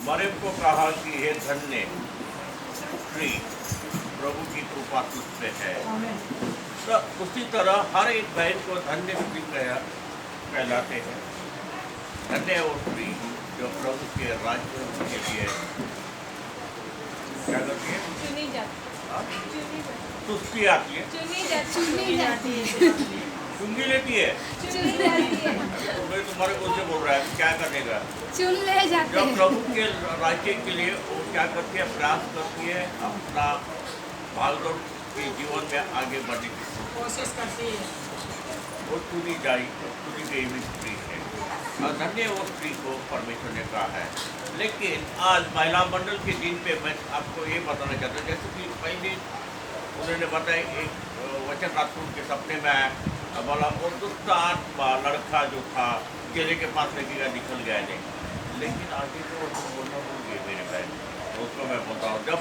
मरियम को कहा कि हे धन्य स्त्री, प्रभु की कृपा तुझ पे है। तो उसी तरह हर एक बहन को धन्य स्त्री कहलाते हैं। धन्य वो स्त्री जो प्रभु के राज्य के लिए क्या करती है? चुनी जाती है। सुस्ती आती है, चुनी जाती है। चुंगी लेती है। चुनी जाती है। तो मैं तुम्हारे को से बोल रहा है क्या करने का? चुन ले जाते जब हैं। प्रभु के राज्य के लिए वो क्या करती है? प्रयास करती है अपना भागदौड़ के जीवन में आगे बढ़ने की कोशिश करती है। वो चुनी गई हुई स्त्री है और धन्य वो स्त्री को परमेश्वर ने कहा है। लेकिन आज महिला मंडल के दिन पे मैं आपको ये बताना चाहता हूँ, जैसे कि पहले उन्होंने बताया एक वचन रात के सपने में आया, बोला वो दुष्ट आत्मा लड़का जो था चेले के पास लेके गया, निकल गया नहीं। लेकिन आगे तो बोलना भूल गए मेरे बहन, उसको मैं बोलता हूँ जब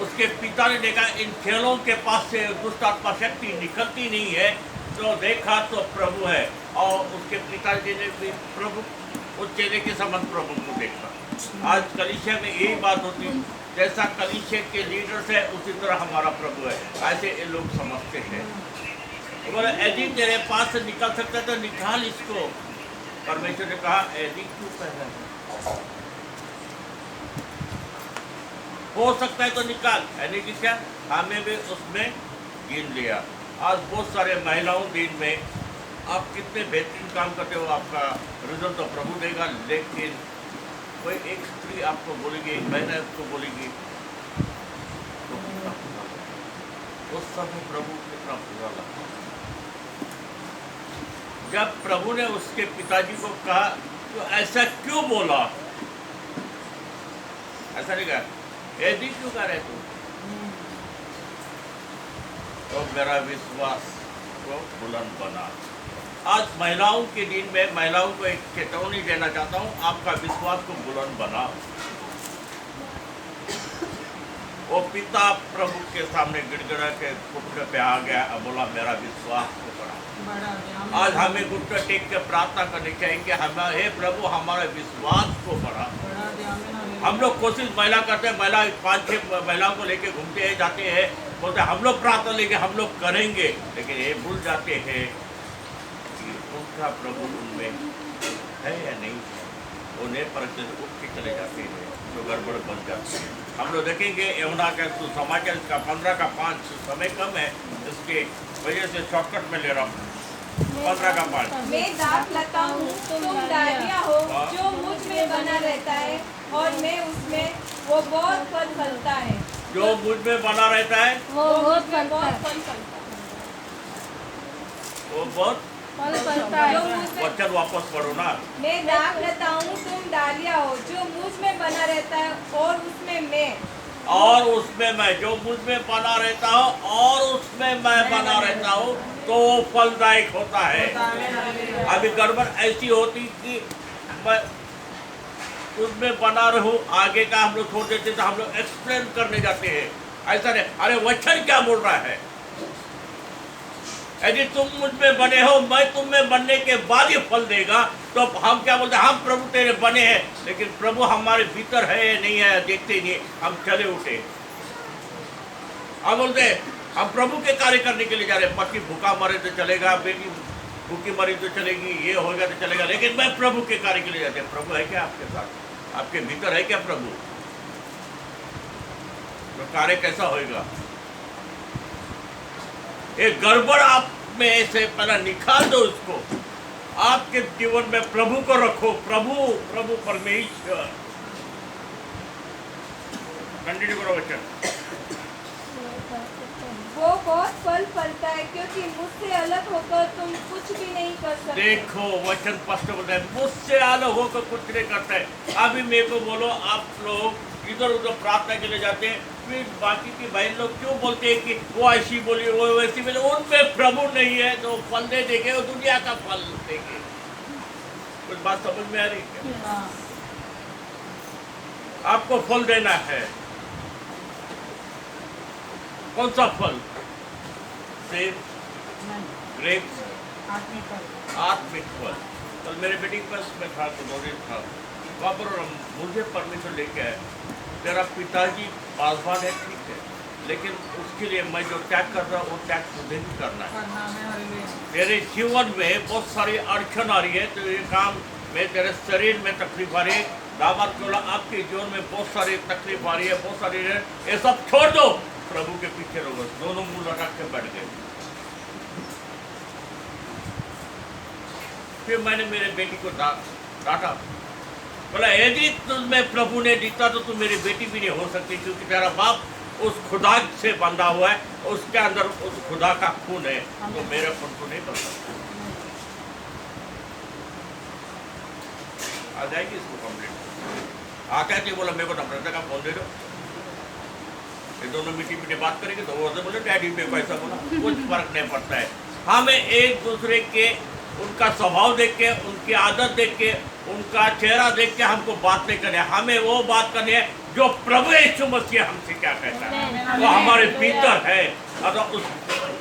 उसके पिता ने देखा इन चेलों के पास से दुष्ट आत्मा शक्ति निकलती नहीं है, तो देखा तो प्रभु है और उसके पिताजी ने भी प्रभु उस चेले के समान प्रभु को देखा। आज कलीसिया में यही बात होती है, जैसा कलीसिया के लीडर्स है उसी तरह हमारा प्रभु है, ऐसे ये लोग समझते हैं। बोला यदि तेरे पास से निकल सकता है तो निकाल इसको। परमेश्वर ने कहा यदि क्यों पहना है, हो सकता है तो निकाल। यानी कि क्या, हमें भी उसमें गिन लिया। आज बहुत सारे महिलाओं दिन में आप कितने बेहतरीन काम करते हो, आपका रिजल्ट तो प्रभु देगा। लेकिन कोई एक स्त्री आपको बोलेगी, एक बहन आपको बोलेगी, तो उस समय प्रभु कितना बुरा लगा। जब प्रभु ने उसके पिताजी को कहा तो ऐसा क्यों बोला, ऐसा नहीं कहा यदि क्यों कह रहे तू, तो मेरा विश्वास को बुलंद बना। आज महिलाओं के दिन में महिलाओं को एक चेतावनी देना चाहता हूँ, आपका विश्वास को बुलंद बना। वो पिता प्रभु के सामने गिड़गिड़ा के घुटने पे आ गया और बोला मेरा विश्वास को बढ़ा। आज हमें घुटने टेक के प्रार्थना करनी चाहिए कि हमें हे प्रभु हमारे विश्वास को बढ़ा। हम लोग कोशिश महिला करते हैं, महिला 5-6 महिलाओं को लेके घूमते हैं, जाते हैं, बोलते हैं हम लोग प्रार्थना लेके हम लोग करेंगे, लेकिन ये भूल जाते हैं कि उनका प्रभु उनमें है या नहीं है। उन्हें परखते उठ के चले जाते हैं तो गड़बड़ बन जाती है। हम लोग देखेंगे यमुना का समाचार का 15 का 5 समय कम है, इसके वजह से शॉर्टकट में ले रहा हूँ। 15 का 5 मैं दाख लता हूँ, तुम डालियाँ हो, जो मुझ में बना रहता है और मैं उसमें, वो बहुत फल फलता है। जो मुझ में बना रहता है वो बहुत फल फलता है। वो बहुत फल फलता है। वचन वापस पढ़ो ना। मैं दाख लता हूँ, तुम डालियाँ हो, जो मुझ में बना रहता है और उसमें मैं, और उसमें मैं, जो मुझ में बना रहता हूँ और उसमें मैं बना रहता हूँ तो वो फलदायक होता है। अभी गड़बड़ ऐसी होती कि मैं उसमें बना रहूं, आगे का हम लोग छोड़ देते तो हम लोग एक्सप्लेन करने जाते हैं। ऐसा नहीं, अरे वचन क्या बोल रहा है, यदि तुम मुझ में बने हो मैं तुम में बनने के बाद ही फल देगा। तो हम क्या बोलते हैं, हम प्रभु तेरे बने हैं, लेकिन प्रभु हमारे भीतर है नहीं है देखते ही नहीं, हम चले उठे। हम बोलते हैं हम प्रभु के कार्य करने के लिए जा रहे हैं, पति भूखा मरे तो चलेगा, बेटी भूखी मरी तो चलेगी, ये होगा तो चलेगा, लेकिन मैं प्रभु के कार्य के लिए जाते हैं। प्रभु है क्या आपके साथ, आपके भीतर है क्या प्रभु, तो कार्य कैसा होगा। एक गड़बड़ आप में से पहला निकाल दो उसको, आपके जीवन में प्रभु को रखो। प्रभु प्रभु परमेश्वर। कंटिन्यू करो वचन। वो बहुत फल फलता है, क्योंकि मुझसे अलग होकर तुम कुछ भी नहीं कर सकते। देखो वचन स्पष्ट बोलता है, मुझसे अलग होकर कुछ नहीं करता है। अभी मेरे को बोलो, आप लोग इधर उधर प्रार्थना के लिए जाते हैं, फिर बाकी की बहन लोग क्यों बोलते हैं कि वो ऐसी बोली वो वैसी बोली, उनमें प्रभु नहीं है तो फल दे देंगे, वो दुनिया का फल देंगे। कुछ बात समझ में आ रही है? आपको फल देना है, कौन सा फल? सेब, ग्रेप्स, आत्मिक फल। कल मेरे बेटी के पास में था तो 2 दिन था, वहाँ पर मुझे परमिशन लेके आए, तेरा पिताजी पासवान है, ठीक है, लेकिन उसके लिए मैं जो त्याग कर रहा हूँ वो त्याग मुझे भी करना है। तेरे जीवन में बहुत सारी अड़चन आ रही है, तो ये काम में तेरे शरीर में तकलीफ आ रही है, दामाद बोला आपके जीवन में बहुत सारी तकलीफ आ रही है, बहुत सारी है, ये सब छोड़ दो, प्रभु के पीछे रहो। दोनों मुंह लगा के बैठ गए। फिर मैंने मेरे बेटी को डांटा, बोला यदि तुम्हें प्रभु ने जीता तो तुम मेरी बेटी भी नहीं हो सकती, क्योंकि तेरा बाप उस खुदा से बंधा हुआ है, उसके अंदर उस खुदा का खून है, तो मेरे खून को नहीं बन सकता। आ जाएगी इसको कंप्लीट। आके थी बोला मेरे को नम्रता का फोन दे दो, ये दोनों मीठी मीठी बात करेंगे तो वो बोले डैडी पे पैसा बोला, कुछ फर्क नहीं पड़ता है। हमें एक दूसरे के उनका स्वभाव देख के, उनकी आदत देख के, उनका चेहरा देख के हमको बात नहीं करनी है, हमें वो बात करनी है जो प्रभु यीशु मसीह हमसे क्या कहता है, वो हमारे भीतर है। अगर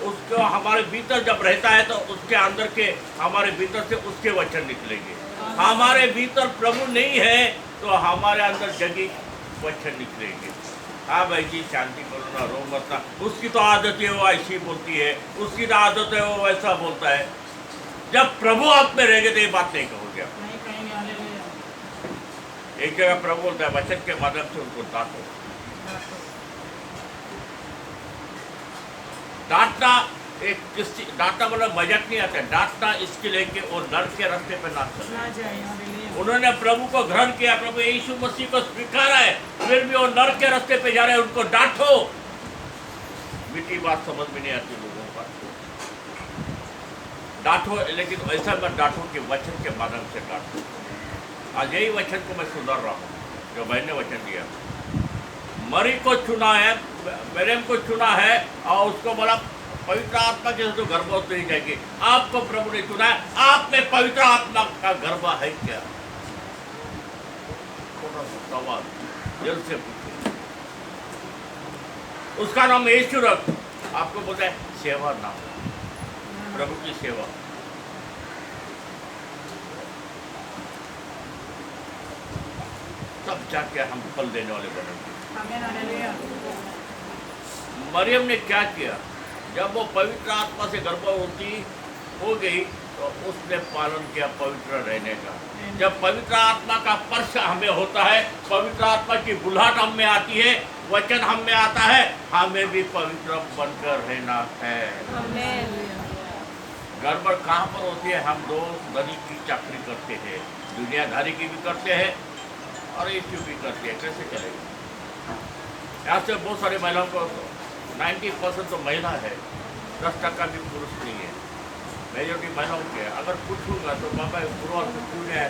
उसको हमारे भीतर जब रहता है तो उसके अंदर के हमारे भीतर से उसके वचन निकलेंगे। हमारे भीतर प्रभु नहीं है तो हमारे अंदर जगी वचन निकलेंगे। हाँ भाई जी शांति करो ना, रो मत ना, उसकी तो आदत है वो ऐसी बोलती है, उसकी तो आदत है वो वैसा बोलता है। जब प्रभु आप में रहेंगे तो ये बात नहीं कहोगे। एक जगह प्रभु बोलता है वचन के माध्यम से उनको डांटो। डांटना एक किसी डांटना मतलब मजाक नहीं आता है, डांटना इसके लिए कि वो नर्क के रास्ते पे ना चले। उन्होंने प्रभु को ग्रहण किया, प्रभु यीशु मसीह को स्वीकारा है, फिर भी वो नर्क के रास्ते पे जा रहे हैं, उनको डांटो। मीठी बात समझ में नहीं आती लोगों को, डांटो, लेकिन ऐसा मत डांटो कि वचन के माध्यम से डांटो। आज यही वचन को मैं सुधर रहा हूँ जो मैंने वचन दिया। मरी को चुना है, मरियम को चुना है और उसको बोला पवित्र आत्मा के तो गर्भवती नहीं जाएगी। आपको प्रभु ने चुना है, आप में पवित्र आत्मा का गर्भ है क्या? थोड़ा सा सवाल दिल से पूछिए। उसका नाम यीशु रख, आपको बोलता है सेवा नाम, प्रभु की सेवा। तब जाके हम फल देने वाले बनेंगे। मरियम ने क्या किया? जब वो पवित्र आत्मा से गर्भवती हो गई तो उसने पालन किया पवित्र रहने का। जब पवित्र आत्मा का स्पर्श हमें होता है, पवित्र आत्मा की बुलाहट हम में आती है, वचन हम में आता है, हमें भी पवित्र बनकर रहना है। गड़बड़ कहाँ पर होती है? हम लोग गरीब की चाकरी करते हैं, दुनियादारी की भी करते हैं और यीशु भी करते हैं। कैसे चलेगा? यहाँ से बहुत सारे महिलाओं को 90% तो महिला है, 10% भी पुरुष नहीं है, मेजोरिटी महिलाओं के। अगर पूछूंगा तो बाबा पूर्व से पूछे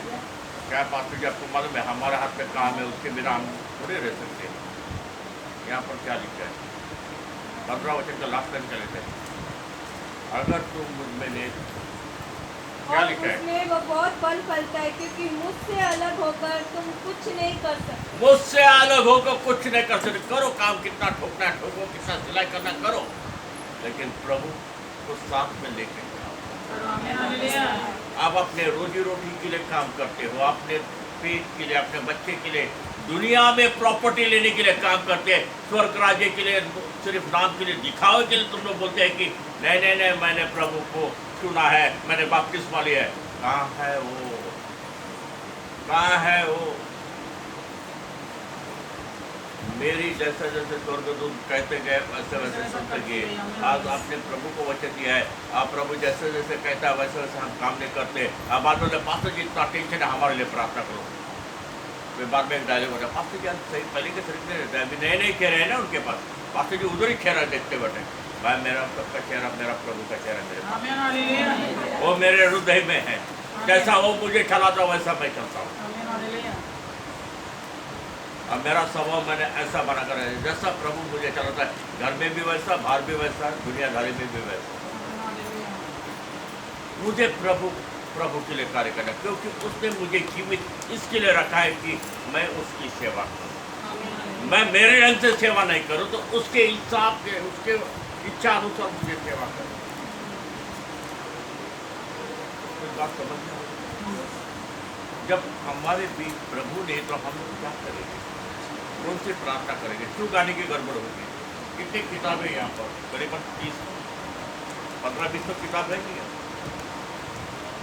क्या बात तुझे आपको मालूम है हमारे हाथ में काम है, उसके बिना हम थोड़े रह सकते हैं। यहाँ पर क्या लिखा है? 15 वचन का लाभ करके लेते हैं। अगर तुम मुझ में ने क्या लिखा है? उसमें वो बहुत फल फलता है, क्योंकि मुझसे अलग होकर तुम कुछ नहीं कर सकते। मुझसे अलग होकर कुछ नहीं कर सकते। करो काम, कितना ठोकना है ठोको, कितना सिलाई करना करो, लेकिन प्रभु को साथ में लेके आप अपने रोजी रोटी के लिए काम करते हो, अपने पेट के लिए, अपने बच्चे के लिए, दुनिया में प्रॉपर्टी लेने के लिए काम करते हैं, स्वर्ग राज्य के लिए, सिर्फ नाम के लिए, दिखावे के लिए तुम लोग बोलते हैं कि नहीं नहीं नहीं मैंने प्रभु को चुना है, मैंने बपतिस्मा लिया है। कहाँ है वो? कहाँ है वो? मेरी जैसे जैसे स्वर्गदूत कहते गए वैसे वैसे सुनते गए। आज आपने प्रभु को वचन दिया है, आप प्रभु जैसे जैसे कहता है वैसे वैसे हम काम नहीं करते। अब बाद में पास्टर जी इतना टेंशन है हमारे लिए, प्रार्थना करो। फिर बाद में एक डायलॉग होता है, पास्टर जी सही पहले के शरीर में रहता है, अभी नए नए चेहरे हैं ना उनके पास, पास्टर जी उधर ही चेहरा देखते बैठे। भाई मेरा सबका चेहरा, मेरा प्रभु का चेहरा मेरे पास, वो मेरे हृदय में है। जैसा वो मुझे चलाता वैसा मैं चलता हूँ। अब मेरा स्वभाव मैंने ऐसा बना कर है, जैसा प्रभु मुझे चलाता है, घर में भी वैसा, बाहर भी वैसा, दुनियादारी में भी वैसा। मुझे प्रभु के लिए कार्य करना, क्योंकि उसने मुझे जीवित इसके लिए रखा है कि मैं उसकी सेवा करूं। मैं मेरे रंग से सेवा नहीं करूं तो उसके हिसाब के, उसके इच्छा अनुसार मुझे सेवा करूं। बात समझ में जब हमारे बीच प्रभु नहीं तो हम लोग क्या करेंगे? कौन से प्रार्थना करेंगे? क्यों गाने की गड़बड़ होगी? कितनी किताबें यहाँ पर करीबन 30-15-20 तो किताब है नहीं है।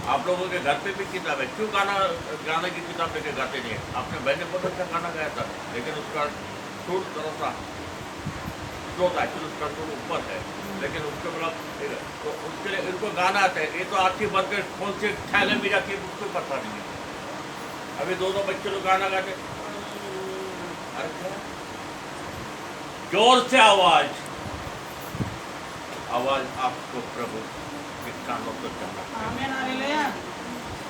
आप लोगों के घर पे भी किताब है, क्यों गाने की किताब लेके गाते नहीं है? आपने बहन ने बहुत अच्छा गाना गाया था, लेकिन उसका सुर थोड़ा सा स्लो था, एक्चुअली उसका सुर ऊपर है, लेकिन उसके मतलब तो उसके लिए इनको गाना आता है। ये तो आँखें बंद कर कौन से थैले में जाके उसको पता नहीं है। अभी दोनों बच्चे लोग गाना गाते, अरे क्या? जोर से आवाज आपको प्रभु के कानों तक जाना।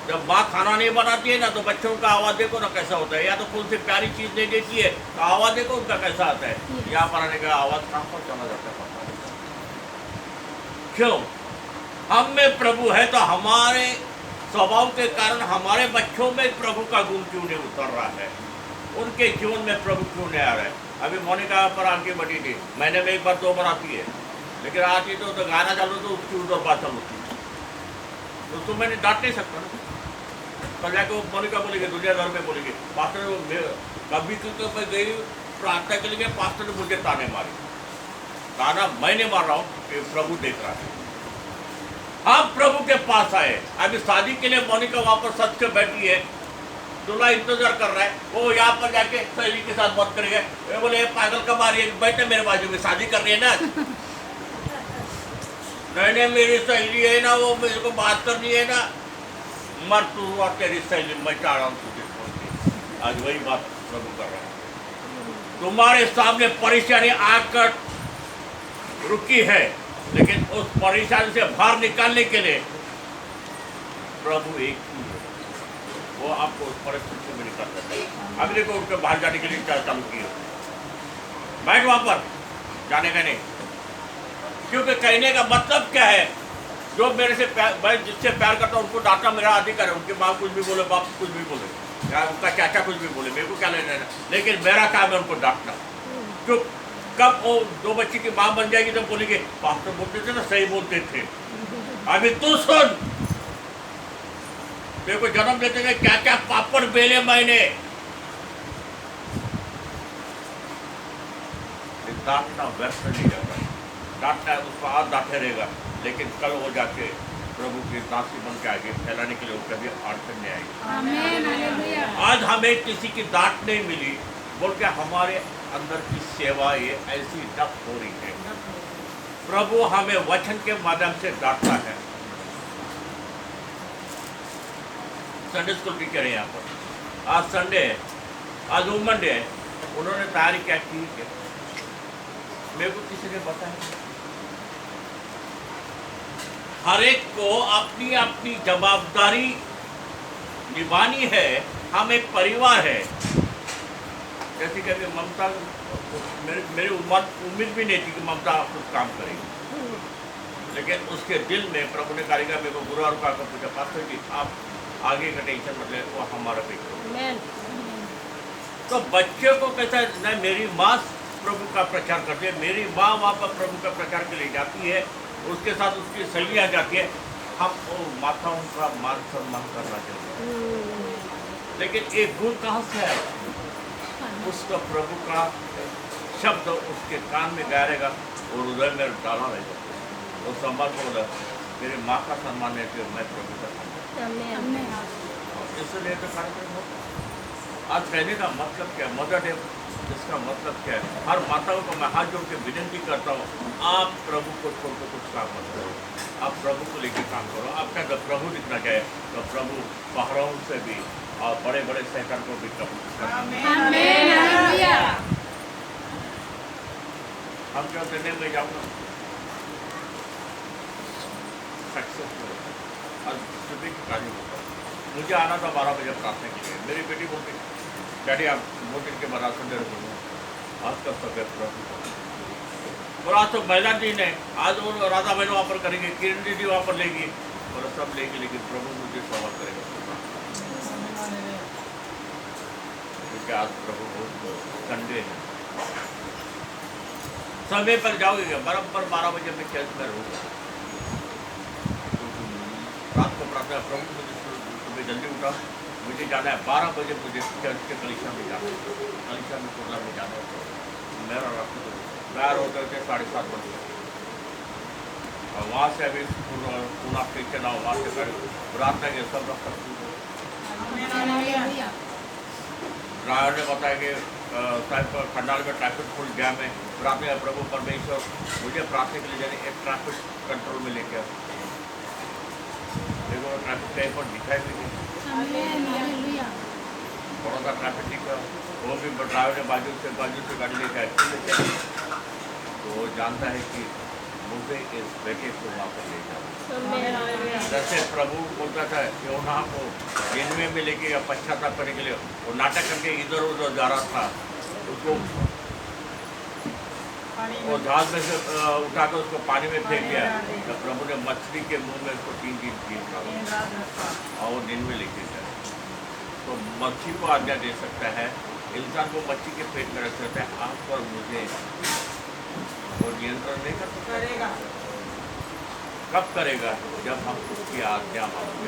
जब माँ खाना नहीं बनाती है ना, तो बच्चों का आवाज देखो ना कैसा होता है। या तो कौन सी प्यारी चीज नहीं देती है तो आवाज देखो उनका कैसा आता है। यहाँ पर आने का आवाज कहाँ पर चला जाता है? क्यों? हम में प्रभु है तो हमारे स्वभाव के कारण हमारे बच्चों में प्रभु का गुण क्यों नहीं उतर रहा है? उनके जीवन में प्रभु क्यों नहीं आ रहा है? अभी मोनिका पर आके बढ़ी थी, महीने में 1 बार 2 बार आती है, लेकिन आती तो गाना चालू तो उसकी उधर बात चालू होती है, तो उसको मैंने डांट नहीं सकता ना। कल जाके वो मोनिका बोलेगी, दुनियादार में बोलेगी, पास्टर कभी तो मैं गई प्रार्थना के लिए, पास्टर ने मुझे ताने मारी। ताना मैं नहीं मार रहा हूँ, प्रभु देख रहा है। हम प्रभु के पास आए। अभी शादी के लिए मोनिका वहां पर सच के बैठी है, दूल्हा इंतजार कर रहा है, वो यहाँ पर जाके सहेली के साथ बात करेंगे। वे बोले पागल कब आ रही है, बैठे मेरे बाजू में, शादी कर रही है ना। नहीं मेरी सहेली है ना, वो मेरे को बात करनी है ना। मर तू और तेरी सहेली, मैं चाह रहा हूँ तुझे छोड़ के। आज वही बात प्रभु कर रहा है। तुम्हारे सामने परेशानी आकर रुकी है, लेकिन उस परेशानी से बाहर निकालने के लिए प्रभु एक ही है, वो आपको उस परिस्थिति में निकाल सकता है। अगले को उनके बाहर जाने के लिए चालू किया, बैठ वहां पर, जाने का नहीं। क्योंकि कहने का मतलब क्या है? जो मेरे से मैं जिससे प्यार करता हूँ उनको डांटना मेरा अधिकार है। उनकी माँ कुछ भी बोले, बाप कुछ भी बोले, या उनका चाचा कुछ भी बोले, मेरे को क्या लेना है? लेकिन मेरा काम है उनको डांटना। क्यों? कब वो 2 बच्चे की माँ बन जाएगी तब बोलेंगे पास्टर बोलते थे ना, सही बोलते थे। अभी तू सुन, मेरे को जन्म देते थे, क्या क्या पापड़ बेले मैंने। डांटना व्यर्थ नहीं जाता, डांटना उसको आज डांटे रहेगा, लेकिन कल वो जाके प्रभु की दासी बन के आगे फैलाने के लिए वो कभी अड़चन नहीं आएगी। आज हमें किसी की डांट नहीं मिली बोल के हमारे अंदर की सेवा ये ऐसी डप हो रही है। प्रभु हमें वचन के माध्यम से डांटता है। संडे स्कूल टीचर है यहाँ पर, आज संडे है, आज वुमन डे है, उन्होंने तैयारी क्या की है मेरे को किसी ने बताया। हर एक को अपनी अपनी जवाबदारी निभानी है। हम एक परिवार है। जैसे कि ममता, मेरी उम्मीद भी नहीं थी कि ममता कुछ काम करेगी, लेकिन उसके दिल में प्रभु ने कार्यक्रम मेरे को गुरुवार को आकर पूछा, पास्टर जी आप आगे का टेंशन मत ले, वो हमारा बेटा। तो बच्चे को कैसा न, मेरी माँ प्रभु का प्रचार करती है, मेरी माँ वहाँ पर प्रभु का प्रचार के लिए जाती है, उसके साथ उसकी सहेलियाँ जाती है। हम माताओं का मान सम्मान करना चाहिए, लेकिन एक गुण कहाँ से है? उसका प्रभु का शब्द उसके कान में गाया रहेगा और हृदय में डाला रहेगा। वो सम्मान को बोला, मेरी माँ का सम्मान है कि मैं प्रभु का सम्मान। इसलिए तो कार्यक्रम होता। आज कहने का मतलब क्या है? मदर डे, इसका मतलब क्या है? हर माताओं को मैं हाथ जोड़ के विनती करता हूँ, आप प्रभु को छोड़ के कुछ काम मत करो, आप प्रभु को लेकर काम करो। आपका जब प्रभु दिखना चाहे तो प्रभु पहाड़ों से भी और बड़े बड़े शैतान को भी कबूल। हम जो देने में जाऊँगा सक्सेसफुल और सुबह की कार्य होता है। मुझे आना था 12 बजे प्रार्थना के लिए। मेरी बेटी बोलती डैडी आप 2 दिन के बाद संडे रखूँगा। आज का सब प्रभु और आज तो महिला दिन है, आज वो राधा बहन वहाँ पर करेंगे, किरण दीदी वहाँ पर लेगी और सब लेगी, लेकिन प्रभु मुझे सवाल करेगा क्योंकि आज प्रभु संडे है। समय पर जाओगे, बराबर 12 बजे मैं चर्च में रहूँगा। रात को प्रार्थना, प्रभु मुझे सुबह जल्दी उठा, मुझे जाना है 12 बजे, मुझे चर्च के कलीसिया में जाना है, कलीसिया में प्रोग्राम में जाना है। तो मेरा रास्ता तो तैयार होते थे 7:30 बजे, और वहाँ से अभी पूना स्टेशन आओ, वहाँ से प्रार्थना के सब रास्ता ड्राइवर ने बताया कि साहब खंडाल में ट्रैफिक फुल जाम है, प्रार्थना प्रभु परमेश्वर मुझे प्रार्थना के लिए जाने एक ट्रैफिक कंट्रोल में लेके आओ। देखो ट्रैफिक टाइम पर दिखाई भी नहीं, थोड़ा सा ट्रैफिक दिखा, वो भी ड्राइवर ने बाजू से गाड़ी लेके आए, तो वो जानता है कि मुझे इस बेटे को वहाँ पर ले जाओ। जैसे प्रभु बोलता था योना को जिनमें में लेके पश्चाताप करने के लिए, वो नाटक करके इधर उधर जा रहा था, उसको वो जहाज में से उठाकर उसको पानी में फेंक दिया, तो प्रभु ने मछली के मुंह में उसको 3 दिन और वो दिन में लेके जाए। तो मच्छी को आज्ञा दे सकता है, इंसान को मच्छी के पेट में रख सकता है, आप पर मुझे वो नियंत्रण नहीं कर करेगा। कब करेगा? जब हम उसकी आज्ञा मानते।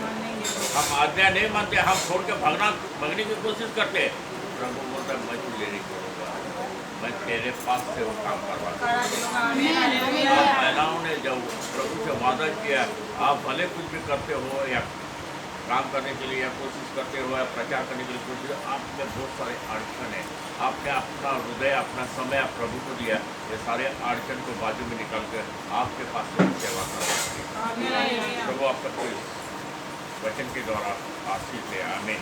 हम आज्ञा नहीं मानते, हम छोड़ के भागने की कोशिश करते। प्रभु बोलता है मैं तुझे नहीं छोड़ूंगा, मैं तेरे पास से वो काम करवाऊंगा। महिलाओं ने जब प्रभु से वादा किया, आप भले कुछ भी करते हो या काम करने के लिए या कोशिश करते हो या प्रचार करने के लिए कोशिश, आप में बहुत सारे अड़चन है, आपने अपना हृदय अपना समय आप प्रभु को दिया, ये सारे अड़चन को बाजू में निकाल कर आपके पास से सेवा करना। प्रभु आपका कोई वचन के द्वारा आशीष है। आमीन।